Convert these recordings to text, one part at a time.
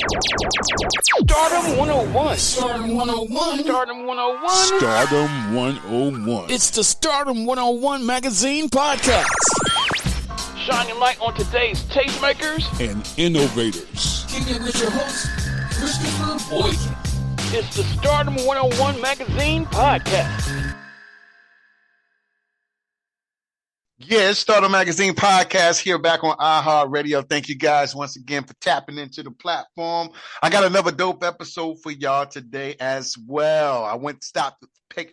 Stardom 101. Stardom 101. Stardom 101. Stardom 101. It's the Stardom 101 Magazine Podcast. Shining light on today's tastemakers and innovators. Kicking it with your host, Christopher Boykin. It's the Stardom 101 Magazine Podcast. Yeah, it's Stardom Magazine Podcast here back on iHeartRadio. Thank you guys once again for tapping into the platform. I got another dope episode for y'all today as well. I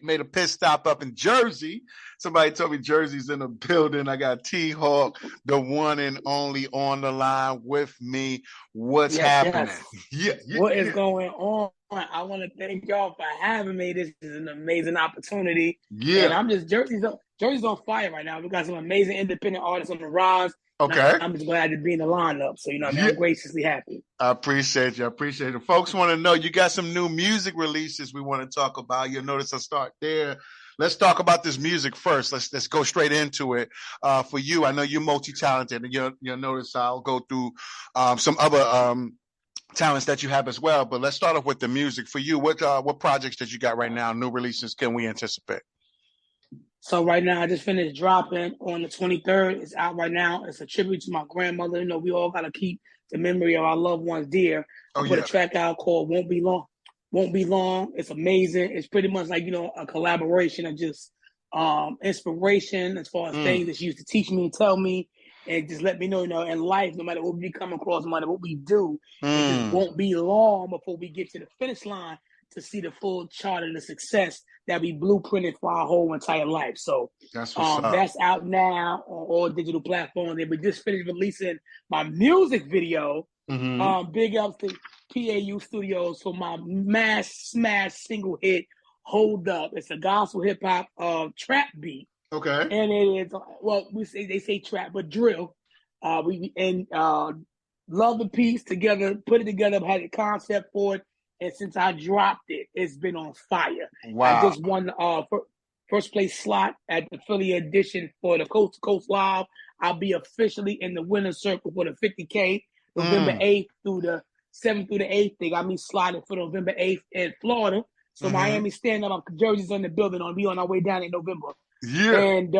made a pit stop up in Jersey. Somebody told me Jersey's in the building. I got T Hawk, the one and only, on the line with me. What's happening? Yes. What is going on? I want to thank y'all for having me. This is an amazing opportunity. Yeah. And I'm just, Jersey's on fire right now. We got some amazing independent artists on the rise. Okay. I'm just glad to be in the lineup. So, I'm graciously happy. I appreciate you. Folks want to know, you got some new music releases we want to talk about. You'll notice I start there. Let's talk about this music first. Let's go straight into it. For you, I know you're multi-talented, and you'll notice I'll go through some other talents that you have as well. But let's start off with the music. For you, what projects that you got right now, new releases, can we anticipate? So right now, I just finished dropping on the 23rd. It's out right now. It's a tribute to my grandmother. We all got to keep the memory of our loved ones dear. I put a track out called Won't Be Long. Won't Be Long. It's amazing. It's pretty much like, a collaboration of just inspiration as far as things that she used to teach me and tell me and just let me know, in life, no matter what we come across, no matter what we do, it just won't be long before we get to the finish line to see the full chart and the success that we blueprinted for our whole entire life. So that's out now on all digital platforms. And we just finished releasing my music video. Big ups to PAU Studios for my mass smash single hit, Hold Up. It's a gospel hip hop trap beat. Okay. And it is, they say trap, but drill. Love and Peace together, put it together, had a concept for it. And since I dropped it, it's been on fire. Wow. I just won the first place slot at the Philly edition for the Coast to Coast Live. I'll be officially in the winner's circle for the 50K, November 8th through the 7th through the 8th. They got me slotted for November 8th in Florida. So Miami stand-up, Jersey's on the building. We on our way down in November. Yeah. And,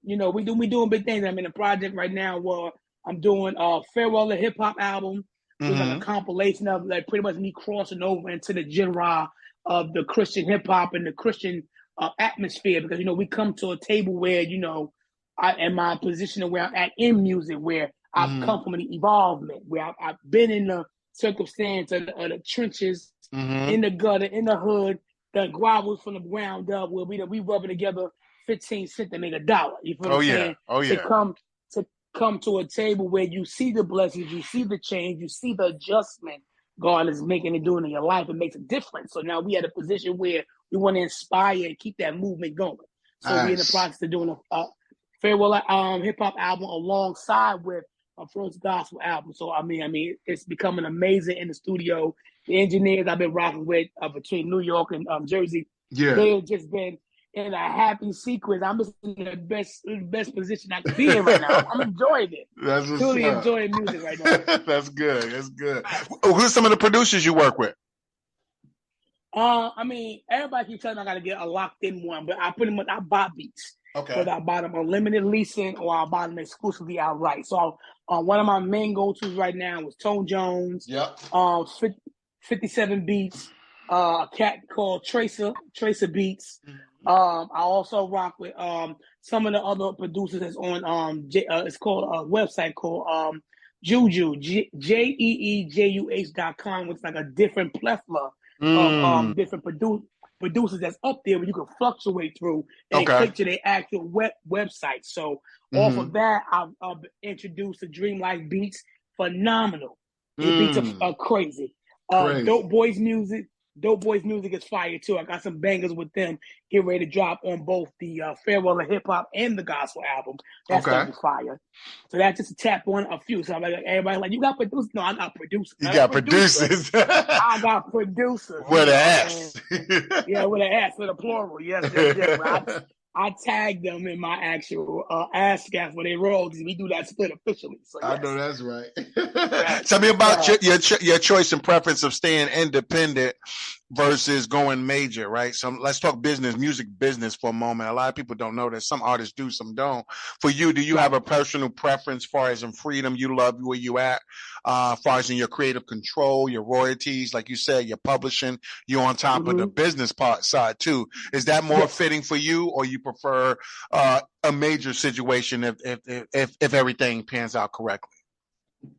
we doing big things. I'm in a project right now where I'm doing a Farewell to Hip Hop album. It's like a compilation of pretty much me crossing over into the genre of the Christian hip hop and the Christian atmosphere, because we come to a table where I am my position where I'm at in music, where I've come from an evolvement, where I've been in the circumstance of the trenches, in the gutter, in the hood, the grovels from the ground up, where we rubbing together 15 cents to make $1. You feel what I'm saying? Oh yeah. To come to a table where you see the blessings, you see the change, you see the adjustment God is making and doing in your life. It makes a difference. So now we at a position where we want to inspire and keep that movement going. So we're in the process of doing a farewell hip hop album alongside with a first gospel album. So I mean, it's becoming amazing in the studio. The engineers I've been rocking with between New York and Jersey, they've just been in a happy sequence. I'm just in the best position I can be in right now. I'm enjoying it. That's what's truly up. Enjoying music right now. That's good. Who's some of the producers you work with? Everybody keeps telling me I got to get a locked in one, but I buy beats. Okay. Whether I buy them unlimited leasing or I buy them exclusively outright. So one of my main go-tos right now was Tone Jones. Yep. 57 Beats. A cat called Tracer Beats. I also rock with some of the other producers that's on it's called a website called Juju, JEEJUH.com, which is like a different plethora of different producers that's up there where you can fluctuate through and click to their actual website. So off of that, I've introduced the Dream Life Beats. Phenomenal. The beats are crazy. Dope Boys Music is fire too. I got some bangers with them getting ready to drop on both the Farewell to Hip Hop and the gospel album. That's gonna be fire. So that's just a tap on a few. So I'm like, everybody like, you got producers? No, I got producers. You got producers. I got producers. With an S. Yeah, with an S, with a plural. Yes. I tag them in my actual ASCAP for their royalties. We do that split officially. So yes. I know that's right. Tell me about your choice and preference of staying independent versus going major, right? So let's talk business, music business for a moment. A lot of people don't know that. Some artists do, some don't. For you, do you have a personal preference as far as in freedom? You love where you at, as far as in your creative control, your royalties, like you said, your publishing, you're on top of the business part side too. Is that more fitting for you, or you prefer a major situation if everything pans out correctly?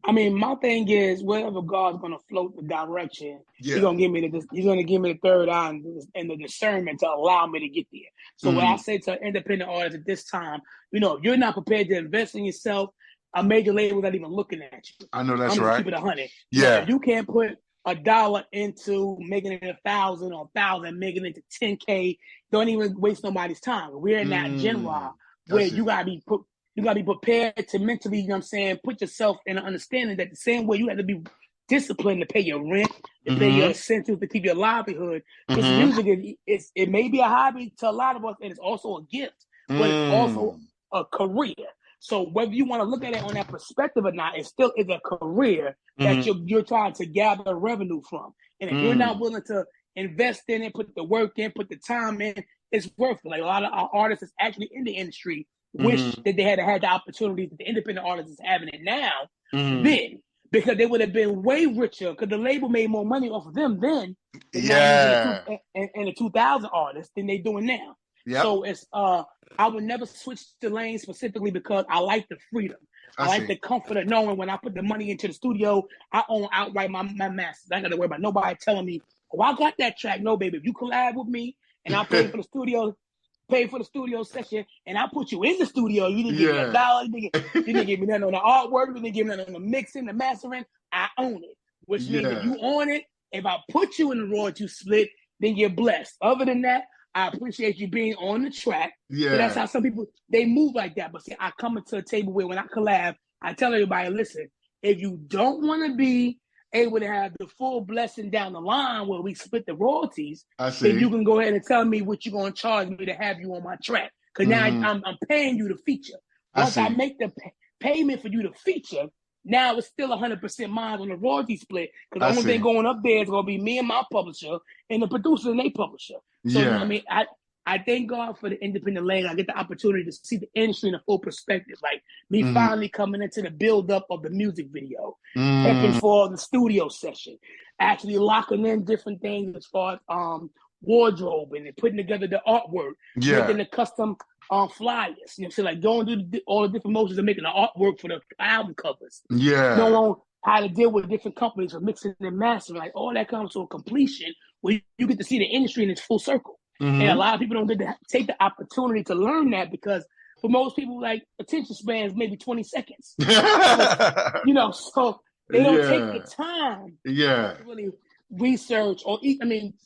I mean, my thing is, wherever God's gonna float the direction, He's gonna give me the third eye and the discernment to allow me to get there. So what I say to independent artists at this time, you're not prepared to invest in yourself, a major label not even looking at you. I know that's right. Keep it 100. Yeah, if you can't put $1 into making it 1,000 or 1,000, making it to 10K. Don't even waste nobody's time. We're in that genre where you gotta be prepared to mentally, put yourself in an understanding that the same way you have to be disciplined to pay your rent, to pay your essentials, to keep your livelihood. Because music it may be a hobby to a lot of us, and it's also a gift, but it's also a career. So whether you want to look at it on that perspective or not, it still is a career that you're trying to gather revenue from. And if you're not willing to invest in it, put the work in, put the time in, it's worth it. Like a lot of our artists that's actually in the industry wish that they had the opportunity that the independent artists is having it now, then, because they would have been way richer, because the label made more money off of them then and the 2000 artists than they doing now. Yep. So it's I would never switch the lane specifically because I like the freedom. I like the comfort of knowing when I put the money into the studio, I own outright my masters. I ain't got to worry about nobody telling me, oh, I got that track. No, baby, if you collab with me and I pay for the studio session, and I put you in the studio, you didn't give me $1, you didn't give me nothing on the artwork, you didn't give me nothing on the mixing, the mastering. I own it, which means if you own it, if I put you in the royalty split, then you're blessed. Other than that, I appreciate you being on the track. Yeah. So that's how some people, they move like that. But see, I come into a table where when I collab, I tell everybody, listen, if you don't want to be able to have the full blessing down the line where we split the royalties, then you can go ahead and tell me what you're going to charge me to have you on my track. Because now I'm paying you to feature. Once I make the payment for you to feature, now it's still 100% mine on the royalty split. Because the only thing going up there is going to be me and my publisher and the producer and their publisher. So, I mean, I thank God for the independent lane. I get the opportunity to see the industry in a full perspective. Like me finally coming into the build-up of the music video, prepping for the studio session, actually locking in different things as far as wardrobe and putting together the artwork, making the custom flyers. You know, so like going through all the different motions of making the artwork for the album covers. Yeah. Knowing how to deal with different companies for mixing and mastering. Like all that comes to a completion where you get to see the industry in its full circle. And a lot of people don't get to take the opportunity to learn that because for most people, like attention spans maybe 20 seconds. So they don't take the time to really research or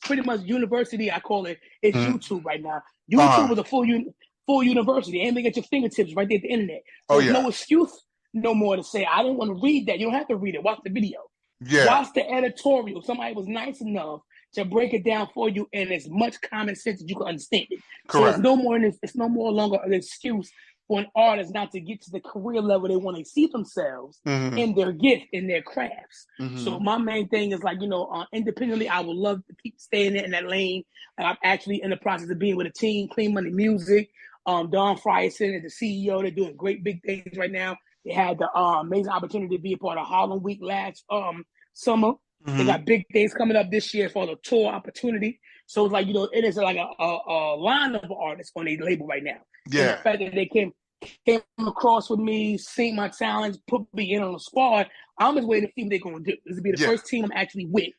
pretty much university, I call it, is YouTube right now. YouTube is a full university. Anything at your fingertips right there at the internet. So there's no excuse no more to say, I don't want to read that. You don't have to read it. Watch the video. Watch the editorial. Somebody was nice enough to break it down for you in as much common sense as you can understand it. Correct. So it's no more longer an excuse for an artist not to get to the career level they want to see themselves in their gift, in their crafts. So my main thing is independently, I would love to keep staying in that lane. And I'm actually in the process of being with a team, Clean Money Music. Don Frierson is the CEO. They're doing great big things right now. They had the amazing opportunity to be a part of Harlem Week last summer. They got big things coming up this year for the tour opportunity. So it's like, it is like a line of artists on their label right now. Yeah. And the fact that they came across with me, seen my talents, put me in on the squad, I'm just waiting to see what they're going to do. This will be the first team I'm actually with,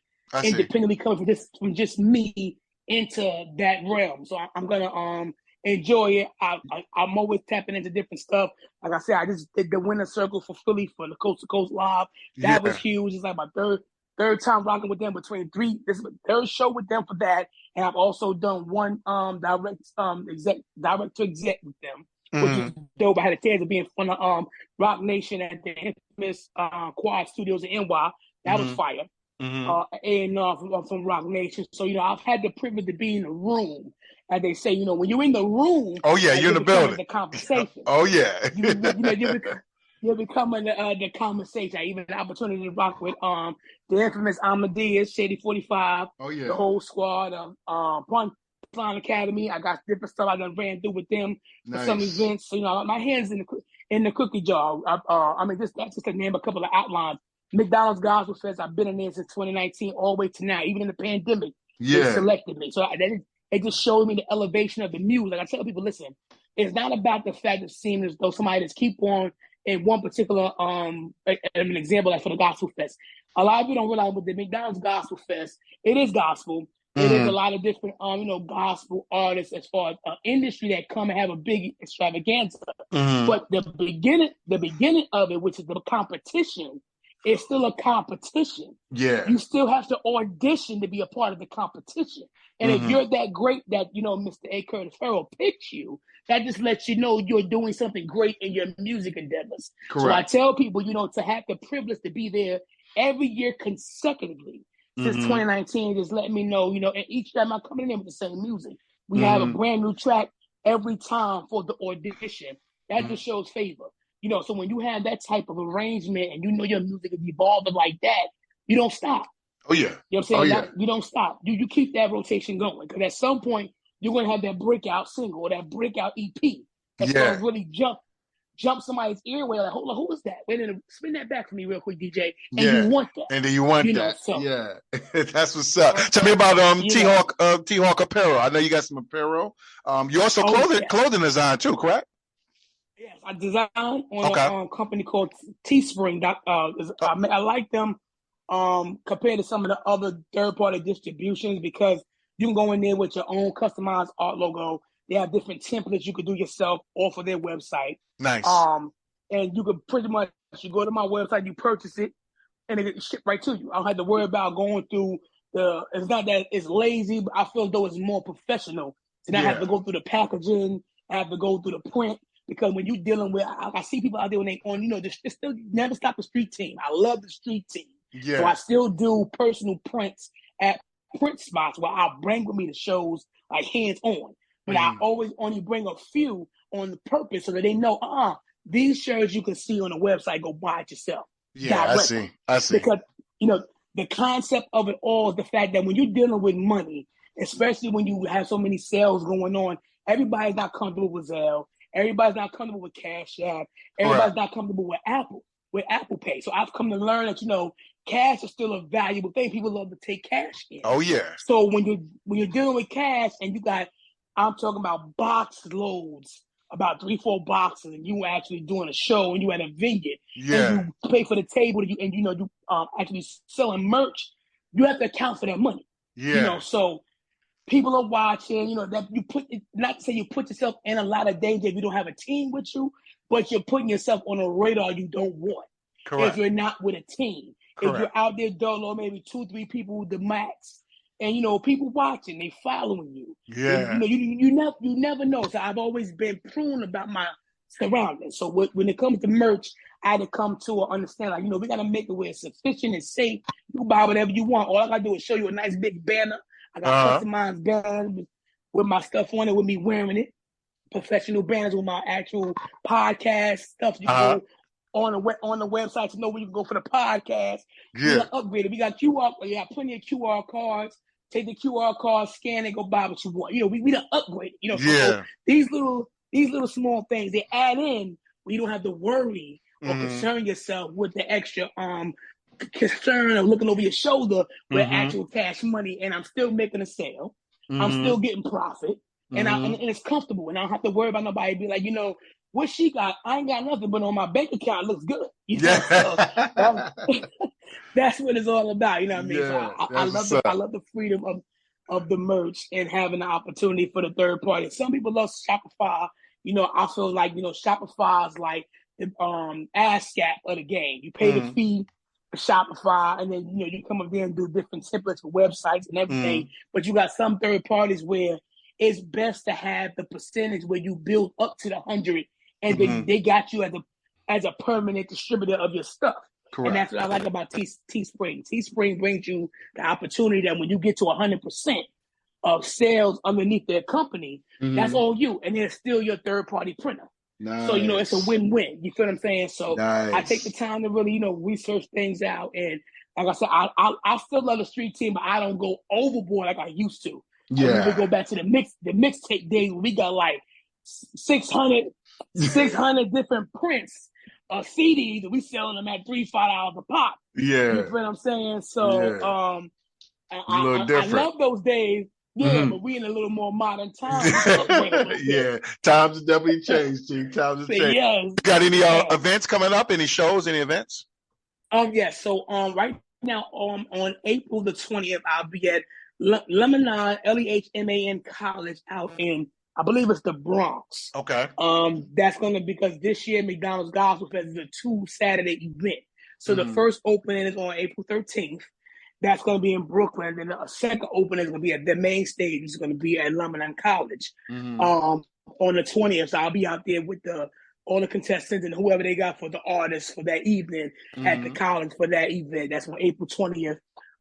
independently coming from just me into that realm. So I'm going to enjoy it. I'm always tapping into different stuff. Like I said, I just did the winner circle for Philly for the Coast to Coast Live. That was huge. It's like my third time rocking with them this is the third show with them for that. And I've also done one direct to exec with them, which is dope. I had a chance of being from the Rock Nation at the infamous Quad Studios in NY. That was fire. A&R from Rock Nation. So, I've had the privilege to be in the room. As they say, when you're in the room, oh yeah, you're in the building. The conversation. Oh yeah, you're becoming the conversation. I even had the opportunity to rock with the infamous Amadeus, Shady 45. Oh yeah, the whole squad of Punchline Academy. I got different stuff I done ran through with them for some events. So, my hands in the cookie jar. That's just to name a couple of outlines. McDonald's Gospel Fest, I've been in there since 2019, all the way to now. Even in the pandemic, they selected me. So it just showed me the elevation of the music. Like I tell people, listen, it's not about the fact of seeing as though somebody just keep on in one particular, an example like for the Gospel Fest. A lot of people don't realize with the McDonald's Gospel Fest, it is gospel. It is a lot of different, gospel artists as far as industry that come and have a big extravaganza. But the beginning of it, which is the competition, it's still a competition. Yeah. You still have to audition to be a part of the competition. And if you're that great that, Mr. A. Curtis Farrell picked you, that just lets you know you're doing something great in your music endeavors. Correct. So I tell people, to have the privilege to be there every year consecutively since 2019, just let me know, and each time I'm coming in with the same music. We have a brand new track every time for the audition. That just shows favor. So when you have that type of arrangement and your music is evolving like that, you don't stop. Oh, yeah. You know what I'm saying? You don't stop. You keep that rotation going. Because at some point, you're going to have that breakout single or that breakout EP that's going to really jump somebody's earway. Like, hold on, who is that? Wait a minute, spin that back for me real quick, DJ. And you want that. And then you want that. Yeah. That's what's up. Tell me about T Hawk Apparel. I know you got some apparel. You also clothing design too, correct? Yes, I designed on a company called Teespring. I like them compared to some of the other third-party distributions because you can go in there with your own customized art logo. They have different templates you can do yourself off of their website. Nice. And you could pretty much, you go to my website, you purchase it, and it gets shipped right to you. I don't have to worry about going through it's not that it's lazy, but I feel as though it's more professional. So now I have to go through the packaging, I have to go through the print. Because when you're dealing with, I see people out there when they on, they still never stop the street team. I love the street team. Yeah. So I still do personal prints at print spots where I'll bring with me the shows like hands on. But I always only bring a few on the purpose so that they know, these shirts you can see on the website, go buy it yourself. Yeah, directly. I see. Because, the concept of it all is the fact that when you're dealing with money, especially when you have so many sales going on, everybody's not comfortable with Zelle. Everybody's not comfortable with Cash App. Everybody's not comfortable with Apple Pay. So I've come to learn that, cash is still a valuable thing. People love to take cash in. Oh, yeah. So when you're dealing with cash and I'm talking about box loads, about 3-4 boxes, and you actually doing a show and you at a venue, and you pay for the table, and you actually selling merch, you have to account for that money. Yeah. So people are watching, that you not to say you put yourself in a lot of danger if you don't have a team with you, but you're putting yourself on a radar you don't want. Correct. If you're not with a team. Correct. If you're out there dolo, maybe 2-3 people with the max, and people watching, they following you. Yeah. And, you never know. So I've always been prudent about my surroundings. So when it comes to merch, I had to come to understand, we got to make it where it's sufficient and safe. You can buy whatever you want. All I got to do is show you a nice big banner. I got customized banners with my stuff on it, with me wearing it. Professional banners with my actual podcast stuff. You can go on the website to know where you can go for the podcast. Yeah. We got upgraded. We got plenty of QR cards. Take the QR card, scan it, go buy what you want. We done upgraded. So these little small things, they add in when you don't have to worry or concern yourself with the extra concern of looking over your shoulder with actual cash money, and I'm still making a sale. I'm still getting profit, and it's comfortable, and I don't have to worry about nobody be like, what she got? I ain't got nothing, but on my bank account it looks good. So that's what it's all about. You know what I mean? Yeah, so I love the freedom of the merch and having the opportunity for the third party. Some people love Shopify. I feel like Shopify is like the ASCAP of the game. You pay the fee for Shopify, and then you come up there and do different templates for websites and everything. But you got some third parties where it's best to have the percentage where you build up to the 100, and then they got you as a permanent distributor of your stuff. Correct. And that's what I like about Teespring. Teespring brings you the opportunity that when you get to 100% of sales underneath their company, that's all you. And they're still your third-party printer. Nice. So, it's a win-win. You feel what I'm saying? So nice. I take the time to really, research things out. And like I said, I still love the street team, but I don't go overboard like I used to. Yeah. We would go back to the mixtape days where we got like 600 different prints of CDs and we selling them at $3-5 a pop. Yeah. You feel what I'm saying? So I love those days. Yeah, but we in a little more modern time. Yeah, times have definitely changed, G. Times have changed. Yes. Got any events coming up? Any shows? Any events? Yes. So right now on April the 20th, I'll be at Lebanon Lehman College out in, I believe it's the Bronx. Okay. That's gonna because this year McDonald's Gospel Fest is a 2-Saturday event. So the first opening is on April 13th. That's going to be in Brooklyn. And the second opening is going to be at the main stage. It's going to be at Lebanon College on the 20th. So I'll be out there with all the contestants and whoever they got for the artists for that evening at the college for that event. That's on April 20th.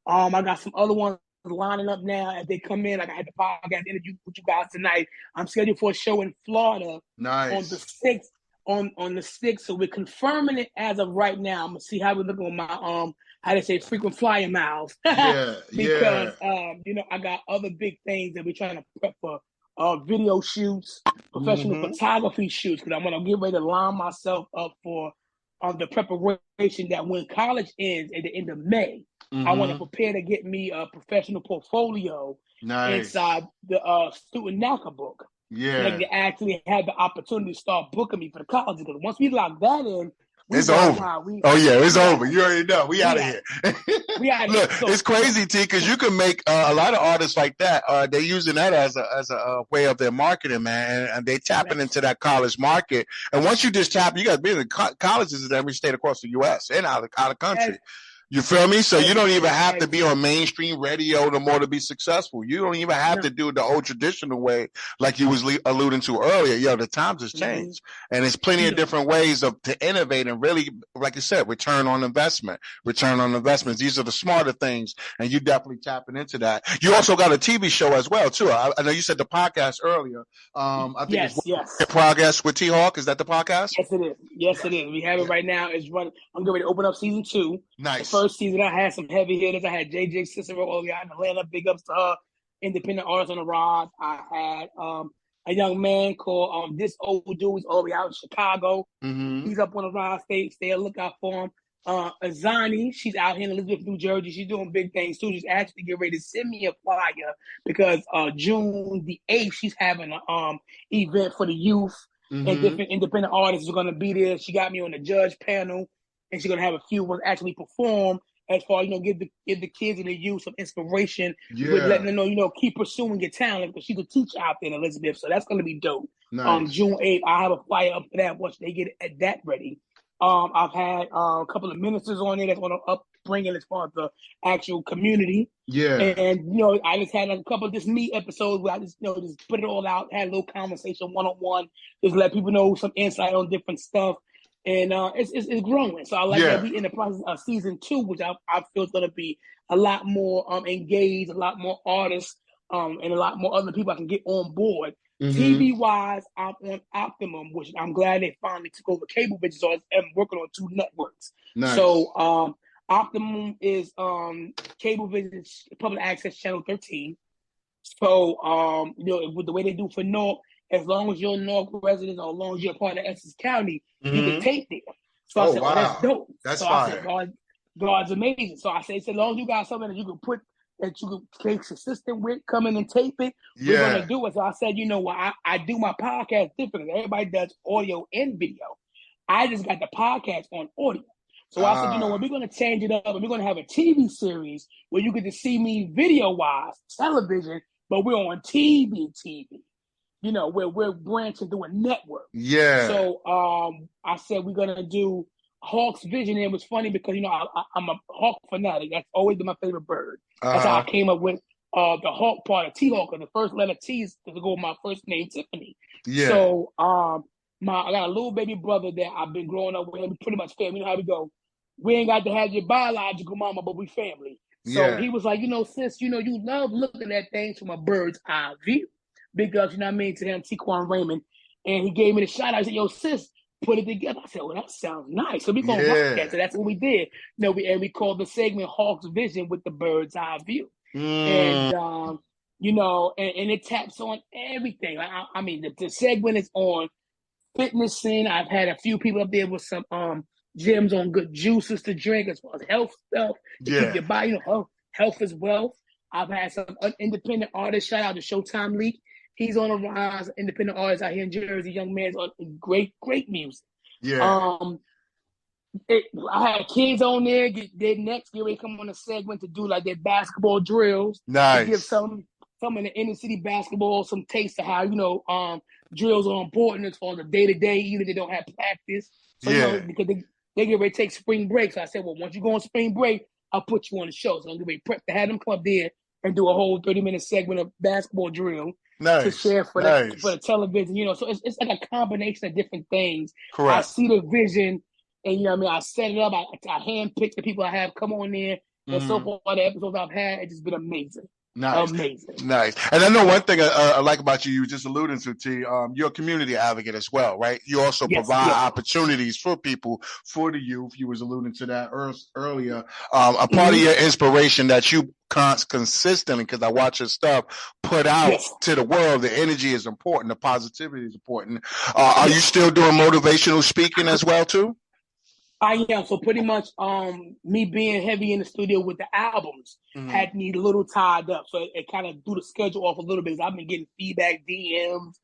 I got some other ones lining up now as they come in. Like I had the podcast interview with you guys tonight. I'm scheduled for a show in Florida on the 6th. On the 6th. So we're confirming it as of right now. I'm going to see how we look on my how they say frequent flyer miles. Because I got other big things that we're trying to prep for video shoots, professional photography shoots, because I want to get ready to line myself up for the preparation that when college ends at the end of May, I want to prepare to get me a professional portfolio inside the student NACA book. Yeah. Like they actually had the opportunity to start booking me for the college, because once we lock that in, it's over. It's over. You already know. We out of here. Look, it's crazy, T, because you can make a lot of artists like that. They're using that as a way of their marketing, man, and they tapping into that college market. And once you just tap, you got to be in colleges in every state across the U.S. and out of country. You feel me? So you don't even have to be on mainstream radio no more to be successful. You don't even have to do it the old traditional way like you was alluding to earlier. The times has changed. And there's plenty of different ways to innovate and really, like you said, return on investments. These are the smarter things, and you definitely tapping into that. You also got a TV show as well, too. I know you said the podcast earlier. I think it's Progress with T Hawk. Is that the podcast? Yes, it is. We have it right now. It's running. I'm getting ready to open up season 2. Nice. First season, I had some heavy hitters. I had JJ Cicero over out in Atlanta. Big ups to her. Independent artist on the rise. I had a young man called This Old Dude. He's all the way out in Chicago. He's up on the rise. Stay a lookout for him. Azani, she's out here in Elizabeth, New Jersey. She's doing big things too. She's actually getting ready to send me a flyer because June the 8th, she's having an event for the youth. And different independent artists are going to be there. She got me on the judge panel. And she's gonna have a few ones actually perform as far give the kids and the youth some inspiration with letting them know keep pursuing your talent, because she's a teacher out there in Elizabeth, so that's gonna be dope. Nice. June 8th, I have a flyer up for that once they get that ready. I've had a couple of ministers on there that's gonna upbringing as far as the actual community. And I just had a couple of just me episodes where I just just put it all out, had a little conversation one-on-one, just let people know some insight on different stuff. And it's growing. So I like that we in the process of season 2, which I feel is going to be a lot more engaged, a lot more artists, and a lot more other people I can get on board. TV-wise, I'm on Optimum, which I'm glad they finally took over cable vision, so I'm working on 2 networks. Nice. So Optimum is cable vision, public access channel 13. So, with the way they do for North, as long as you're a North resident or as long as you're a part of Essex County, you can take there. So I said, that's dope. That's fire. I said, God's amazing. So I said, as long as you got something that you can put, that you can stay consistent with, come in and tape it, we're going to do it. So I said, I do my podcast differently. Everybody does audio and video. I just got the podcast on audio. So I said, we're going to change it up, and we're going to have a TV series where you get to see me video-wise, television, but we're on TV. Where we're branching through a network. So I said we're gonna do Hawk's Vision. And it was funny because I'm a Hawk fanatic. That's always been my favorite bird. That's how I came up with the Hawk part of T Hawk, and the first letter T is to go with my first name, Tiffany. So I got a little baby brother that I've been growing up with him, pretty much family. You know how we go. we ain't got to have your biological mama, but we family. So he was like, sis, you love looking at things from a bird's eye view. Because, to him, T-Quan Raymond. And he gave me the shout out. I said, yo, sis, put it together. I said, well, that sounds nice. So we're going to rock that. So that's what we did. We called the segment Hawk's Vision with the bird's eye view. And, and it taps on everything. The segment is on fitness scene. I've had a few people up there with some gyms on good juices to drink as well as health stuff to keep your body, health is wealth. I've had some independent artists. Shout out to Showtime Leak. He's on a rise, independent artist out here in Jersey. Young man's on great music. Yeah. I had kids on there. They next year they come on a segment to do like their basketball drills. Nice. To give some in the inner city basketball some taste of how drills are important as far as the day to day, even if they don't have practice. So because they get ready to take spring break. So I said, well, once you go on spring break, I'll put you on the show. So I'm going to prep to have them come up there and do a whole 30-minute segment of basketball drill. Nice. To share for the television, so it's like a combination of different things. Correct. I see the vision, and I set it up. I handpick the people I have come on there, and so far the episodes I've had, it's just been amazing. Nice. Amazing. Nice. And I know one thing I like about you, just alluding to, T, you're a community advocate as well, right? You also provide opportunities for people, for the youth. You was alluding to that earlier. A part of your inspiration that you consistently, because I watch your stuff, put out to the world. The energy is important. The positivity is important. Are you still doing motivational speaking as well, too? I am. So pretty much me being heavy in the studio with the albums had me a little tied up. So it kind of threw the schedule off a little bit. I've been getting feedback, DMs,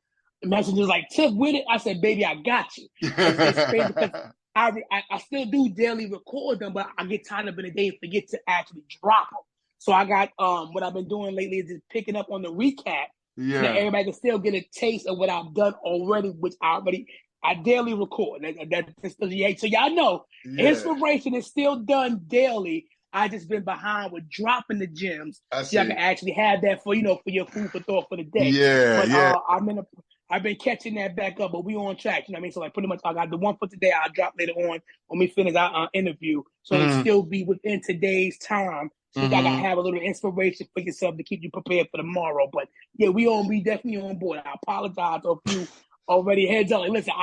messages like, Tiff, with it? I said, baby, I got you. It's crazy because I still do daily record them, but I get tied up in the day and forget to actually drop them. So I got what I've been doing lately is just picking up on the recap so that everybody can still get a taste of what I've done already, which I daily record. So y'all know, inspiration is still done daily. I just been behind with dropping the gems. So y'all can actually have that for your food for thought for the day. I've been catching that back up, but we on track. You know what I mean? So like pretty much I got the one for today. I'll drop later on when we finish our interview. So it'll still be within today's time. So you gotta have a little inspiration for yourself to keep you prepared for tomorrow. But yeah, we definitely on board. I apologize to a few already heads up. Like, listen,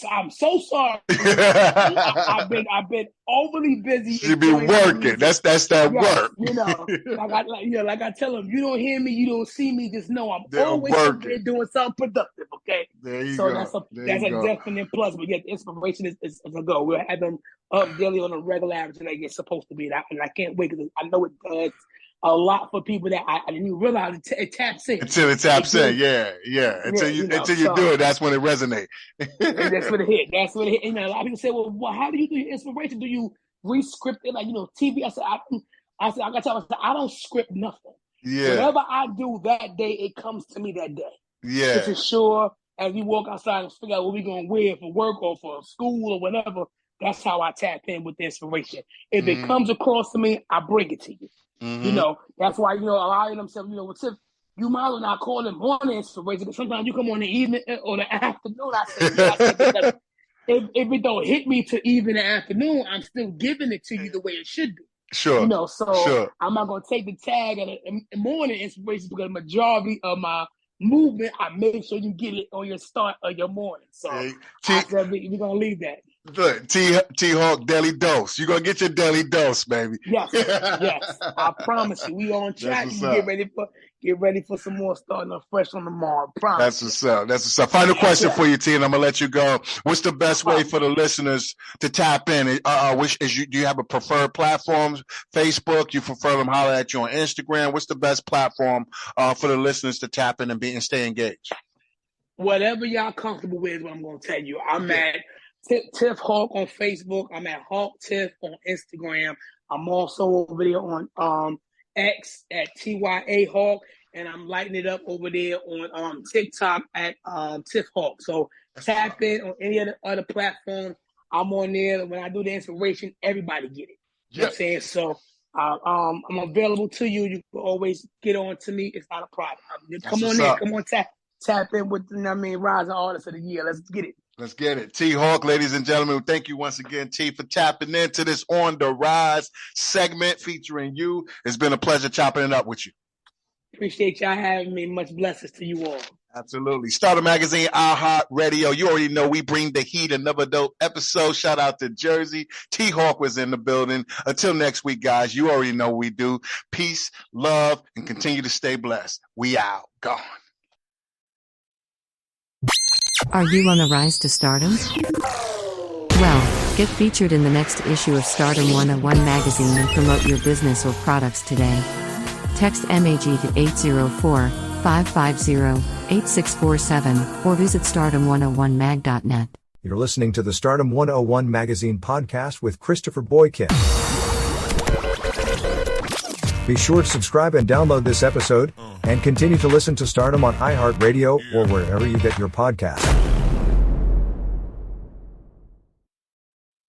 I'm so sorry. I've been overly busy. You be working. That's that work. Like I tell them, you don't hear me, you don't see me. Just know I'm always working, doing something productive. Okay, there you go. That's a definite plus. But yeah, the inspiration is a go. We'll have them up daily on a regular average, like it's supposed to be. And I can't wait because I know it does a lot for people that I didn't even realize it taps in. Until it taps in, Until you do it, that's when it resonates. That's when it hit. That's when it hit. A lot of people say, well, how do you do your inspiration? Do you re-script it like TV? I said, I gotta tell you, I don't script nothing. Yeah. Whatever I do that day, it comes to me that day. Yeah. To ensure as we walk outside and figure out what we're gonna wear for work or for school or whatever, that's how I tap in with the inspiration. If it comes across to me, I bring it to you. That's why, a lot of them say, you might as well not call them morning inspiration, but sometimes you come on the evening or the afternoon. I say, if it don't hit me to even the afternoon, I'm still giving it to you the way it should be. Sure. I'm not going to take the tag of the morning inspiration because the majority of my movement, I make sure you get it on your start of your morning. So I said, we're going to leave that. Look, T Hawk daily dose. You're gonna get your daily dose, baby. Yes. I promise you. We on track. Get ready for some more starting off fresh on tomorrow. Promise. That's what's up. Final question for you, T, and I'm gonna let you go. What's the best way for the listeners to tap in? Do you have a preferred platform? Facebook? You prefer them holler at you on Instagram? What's the best platform for the listeners to tap in and stay engaged? Whatever y'all comfortable with is what I'm gonna tell you. I'm at Tiff Hawk on Facebook. I'm at Hawk Tiff on Instagram. I'm also over there on X at TYA Hawk, and I'm lighting it up over there on TikTok at Tiff Hawk. So tap in on any other platform. I'm on there. When I do the inspiration, everybody get it. You know what I'm saying? So I'm available to you. You can always get on to me. It's not a problem. Come on in. Come on, tap in with rise of artists of the year. Let's get it. Let's get it. T Hawk, ladies and gentlemen, thank you once again, T, for tapping into this On the Rise segment featuring you. It's been a pleasure chopping it up with you. Appreciate y'all having me. Much blessings to you all. Absolutely. Stardom Magazine, iHeartRadio. You already know we bring the heat. Another dope episode. Shout out to Jersey. T Hawk was in the building. Until next week, guys, you already know what we do. Peace, love, and continue to stay blessed. We out. Gone. Are you on the rise to stardom? Well, get featured in the next issue of Stardom101 Magazine and promote your business or products today. Text MAG to 804-550-8647 or visit stardom101mag.net. You're listening to the Stardom101 Magazine Podcast with Christopher Boykin. Be sure to subscribe and download this episode, and continue to listen to Stardom on iHeartRadio or wherever you get your podcasts.